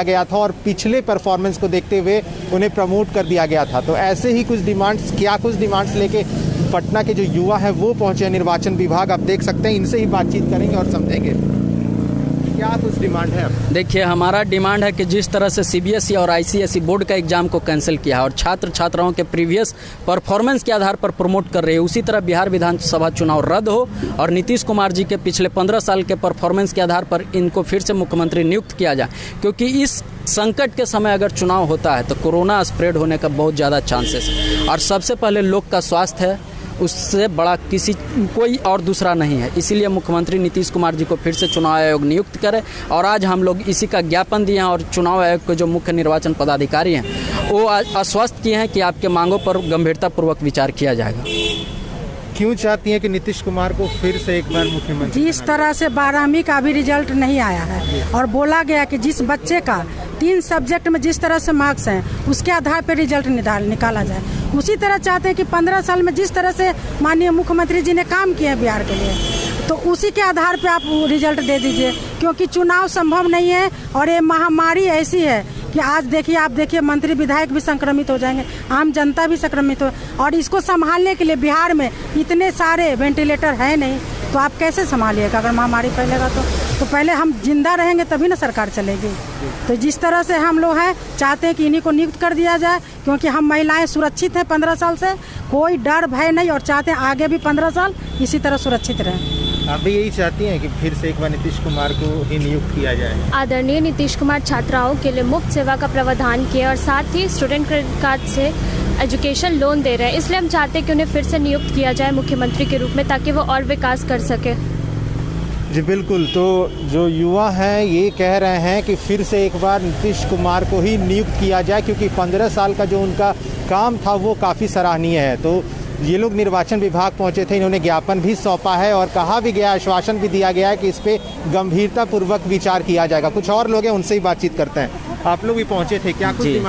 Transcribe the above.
गया था और पिछले परफॉर्मेंस को देखते हुए उन्हें प्रमोट कर दिया गया था। तो ऐसे ही कुछ डिमांड्स लेके पटना के जो युवा है वो पहुंचे हैं निर्वाचन विभाग। आप देख सकते हैं, इनसे ही बातचीत करेंगे और समझेंगे क्या कुछ डिमांड है। देखिए, हमारा डिमांड है कि जिस तरह से सीबीएसई और आईसीएसई बोर्ड का एग्जाम को कैंसिल किया है और छात्र छात्राओं के प्रीवियस परफॉर्मेंस के आधार पर प्रमोट कर रहे हैं, उसी तरह बिहार विधानसभा चुनाव रद्द हो और नीतीश कुमार जी के पिछले 15 साल के परफॉर्मेंस के आधार पर इनको फिर से मुख्यमंत्री नियुक्त किया जाए। क्योंकि इस संकट के समय अगर चुनाव होता है तो कोरोना स्प्रेड होने का बहुत ज़्यादा चांसेस है और सबसे पहले लोग का स्वास्थ्य है, उससे बड़ा कोई और दूसरा नहीं है। इसीलिए मुख्यमंत्री नीतीश कुमार जी को फिर से चुनाव आयोग नियुक्त करे और आज हम लोग इसी का ज्ञापन दिए हैं और चुनाव आयोग के जो मुख्य निर्वाचन पदाधिकारी हैं वो आश्वस्त किए हैं कि आपके मांगों पर गंभीरतापूर्वक विचार किया जाएगा। क्यों चाहती हैं कि नीतीश कुमार को फिर से एक बार मुख्यमंत्री? जिस तरह से 12वीं का भी रिजल्ट नहीं आया है और बोला गया कि जिस बच्चे का 3 सब्जेक्ट में जिस तरह से मार्क्स हैं उसके आधार पर रिजल्ट निकाला जाए, उसी तरह चाहते हैं कि 15 साल में जिस तरह से माननीय मुख्यमंत्री जी ने काम किए हैं बिहार के लिए, तो उसी के आधार पे आप रिजल्ट दे दीजिए। क्योंकि चुनाव संभव नहीं है और ये महामारी ऐसी है कि आज देखिए, आप देखिए, मंत्री विधायक भी संक्रमित हो जाएंगे, आम जनता भी संक्रमित हो, और इसको संभालने के लिए बिहार में इतने सारे वेंटिलेटर है नहीं, तो आप कैसे संभालिएगा? अगर महामारी फैलेगा तो पहले हम जिंदा रहेंगे तभी ना सरकार चलेगी। तो जिस तरह से हम लोग हैं चाहते हैं कि इन्हीं को नियुक्त कर दिया जाए, क्योंकि हम महिलाएं सुरक्षित हैं 15 साल से, कोई डर भय नहीं, और चाहते हैं आगे भी 15 साल इसी तरह सुरक्षित रहें। आप भी यही चाहती हैं कि फिर से एक बार नीतीश कुमार को ही नियुक्त किया जाए? आदरणीय नीतीश कुमार छात्राओं के लिए मुफ्त सेवा का प्रावधान किए और साथ ही स्टूडेंट क्रेडिट कार्ड से एजुकेशन लोन दे रहे हैं, इसलिए हम चाहते हैं कि उन्हें फिर से नियुक्त किया जाए मुख्यमंत्री के रूप में, ताकि वो और विकास कर सके। जी बिल्कुल, तो जो युवा हैं ये कह रहे हैं कि फिर से एक बार नीतीश कुमार को ही नियुक्त किया जाए, क्योंकि 15 साल का जो उनका काम था वो काफ़ी सराहनीय है। तो ये लोग निर्वाचन विभाग पहुंचे थे, इन्होंने ज्ञापन भी सौंपा है और कहा भी गया, आश्वासन भी दिया गया है कि इस पे गंभीरतापूर्वक विचार किया जाएगा। कुछ और लोग हैं, उनसे ही बातचीत करते हैं। आप लोग भी पहुंचे थे, क्या कुछ